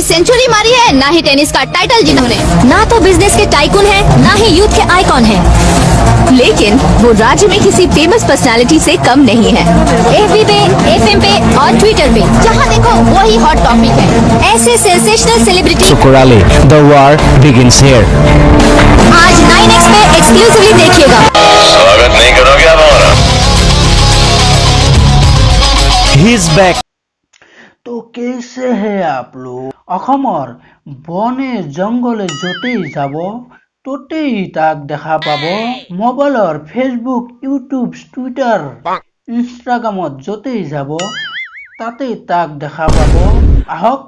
Century मारी है, ना ही टेनिस का टाइटल जीता उन्हें। ना तो बिजनेस के टाइकून है, ना ही यूथ के आइकॉन है, लेकिन वो राज्य में किसी फेमस पर्सनालिटी से कम नहीं है। एफबी पे, एफएम पे और ट्विटर पे जहाँ देखो वही हॉट टॉपिक है। ऐसे sensational celebrity Sukur Ali, the war begins here. आज 9X में एक्सक्लूसिवली देखिएगा। स्वागत नहीं करोगे आप हमारा? He's back. তো কেসে হে आप लोग অসমৰ বনে জংগলে যতেই যাব ততেই তাক দেখা পাব মোবাইলৰ ফেচবুক ইউটিউব টুইটাৰ ইনষ্টাগ্ৰামত যতেই যাব তাতেই তাক দেখা পাব আহক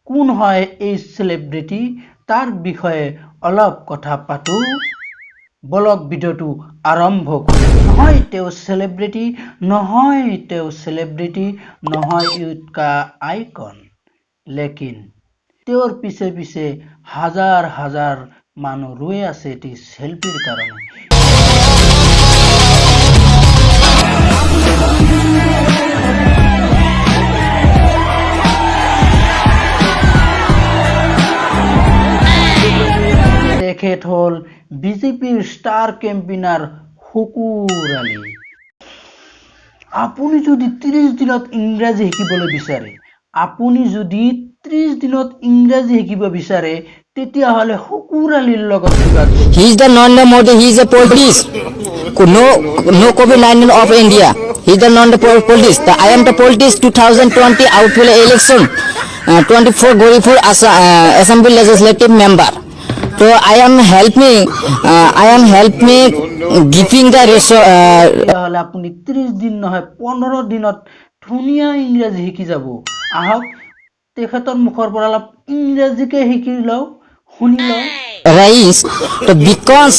কোন হয় এই সেলিব্ৰিটি তাৰ বিষয়ে অলপ কথা পাতো ব্লগ ভিডিওটো আৰম্ভ কৰোঁ নহয় তেওঁ সেলিব্ৰিটি নহয় यूथ का आइकन लेकिन তেওঁৰ পিছে পিছে হাজাৰ হাজাৰ মানুহ ৰৈ আছে এটি সেলফিৰ কাৰণে তেখেত হল বিজেপিৰ ষ্টাৰ কেম্পেইনাৰ হুকুৰ আলী আপুনি যদি 30 দিনত ইংৰাজী শিকিবলৈ বিচাৰে তেতিয়া হলে হুকুৰ আলীৰ লগত যোগাযোগ He is the Narendra Modi. He is a politics. No COVID-19 of India. He is the Narendra politics. I am the politics 2020 outfield election. 24 Goripur Assembly Legislative Member. So I am help me giving the হলে আপুনি 30 দিন নহয় 15 দিনত ধুনীয়া ইংৰাজী শিকি যাব আহক তেখেতৰ মুখৰ পৰা অলপ ইংৰাজীকে শিকি লও শুনি লও rise. So because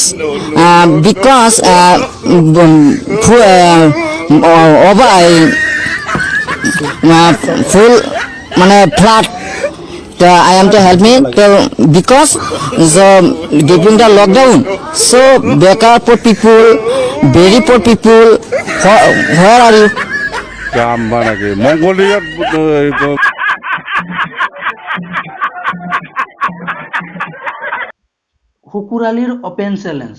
full মানে flat. I am to help me because giving the lockdown. So better poor people, very poor people. Where are you? Mongolia. হুকুৰ আলীৰ ওপেন চ্যালেঞ্জ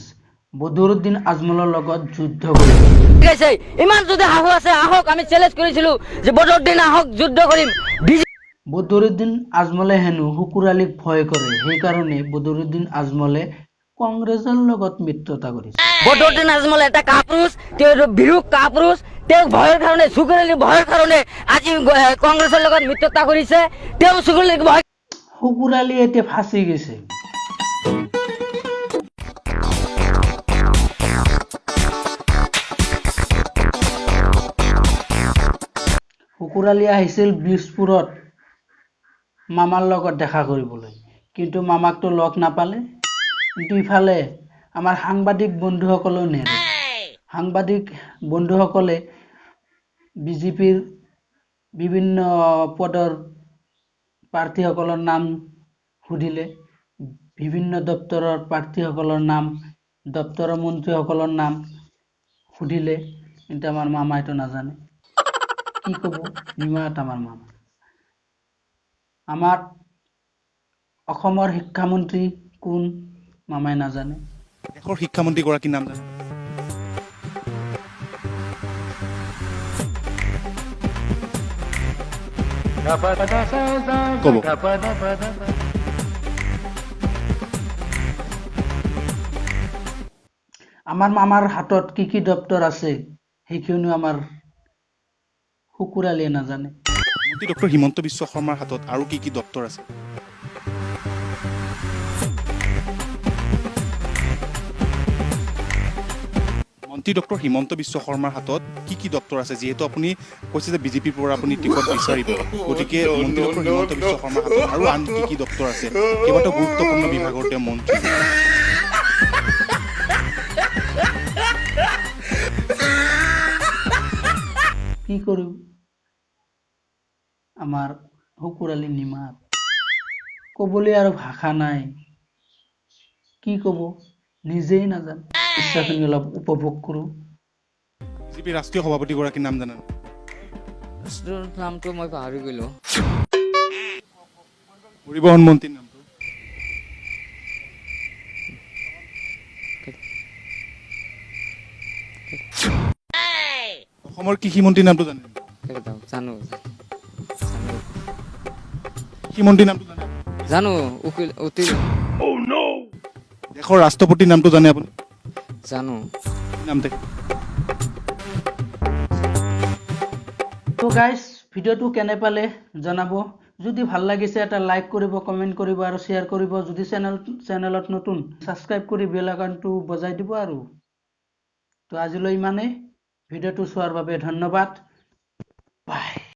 বদৰুদ্দিন আজমলৰ লগত যুদ্ধ কৰিব ঠিক আছে ইমান যদি হাহু আছে আহক আমি চ্যালেঞ্জ কৰিছিলো যে বদৰুদ্দিন আহক যুদ্ধ কৰিম বদৰুদ্দিন আজমলে হেনো হুকুৰ আলীক ভয় কৰে সেই কাৰণে বদৰুদ্দিন আজমলে কংগ্ৰেছৰ লগত মিত্ৰতা কৰিছে বদৰুদ্দিন আজমল এটা কাপুৰুষ তেওঁ বিৰুক কাপুৰুষ তেওঁ ভয়ৰ কাৰণে সুকুৰ আলী ভয়ৰ কাৰণে আজি কংগ্ৰেছৰ লগত মিত্ৰতা কৰিছে তেওঁ সুকুৰ আলীক ভয় হুকুৰ আলী এতিয়া ফাঁচি গৈছে হুকুৰ আলী আহিছিল বিজপুৰত মামাৰ লগত দেখা কৰিবলৈ কিন্তু মামাকটো লগ নাপালে কিন্তু ইফালে আমাৰ সাংবাদিক বন্ধুসকলেও নেৰে সাংবাদিক বন্ধুসকলে বিজেপিৰ বিভিন্ন পদৰ প্ৰাৰ্থীসকলৰ নাম সুধিলে বিভিন্ন দপ্তৰৰ প্ৰাৰ্থীসকলৰ নাম দপ্তৰৰ মন্ত্ৰীসকলৰ নাম সুধিলে কিন্তু আমাৰ মামাইটো নাজানে কি কব নিমাত আমাৰ মামা আমাৰ অসমৰ শিক্ষামন্ত্ৰী কোন মামাই নাজানে দেশৰ শিক্ষামন্ত্ৰী গৰাকী নাম জানে কব আমাৰ মামাৰ হাতত কি দপ্তৰ আছে সেইখিনিও আমাৰ হুকুৰ আলীয়ে নাজানে মন্ত্ৰী ডক্টৰ হিমন্ত বিশ্ব শৰ্মাৰ হাতত আৰু কি দপ্তৰ আছে মন্ত্ৰী ডক্টৰ হিমন্ত বিশ্ব শৰ্মাৰ হাতত কি দপ্তৰ আছে যেহেতু আপুনি কৈছে যে বিজেপিৰ পৰা আপুনি টিকট বিচাৰিব গতিকে মন্ত্ৰী ডক্টৰ হিমন্ত বিশ্ব শৰ্মাৰ হাতত আৰু আন কি দপ্তৰ আছে কেইবাটাও গুৰুত্বপূৰ্ণ বিভাগৰ তেওঁ মন্ত্ৰী কি কৰো আমাৰ হুকুৰ আলী নিমাত কবলৈ আৰু ভাষা নাই কি কব নিজেই নাজানে ইচ্ছাখিনি অলপ উপভোগ কৰো বিজেপি ৰাষ্ট্ৰীয় সভাপতি গৰাকীৰ নাম জানেন নামটো মই পাহৰি গলো পৰিবহন মন্ত্ৰীৰ নামটো অসমৰ কৃষি মন্ত্ৰীৰ নামটো জানে জানো কৃষি মন্ত্ৰীৰ নামটো জানে জানো উকিল অতি দেশৰ ৰাষ্ট্ৰপতিৰ নামটো জানে আপুনি জানো কি নাম থাকে তো গাইজ ভিডিঅ'টো কেনে পালে জনাব যদি ভাল লাগিছে এটা লাইক কৰিব কমেন্ট কৰিব আৰু শ্বেয়াৰ কৰিব যদি চেনেলত নতুন সাবস্ক্ৰাইব কৰি বেল আইকনটো বজাই দিব আৰু তো আজিলৈ ইমানেই ভিডিঅ'টো চোৱাৰ বাবে ধন্যবাদ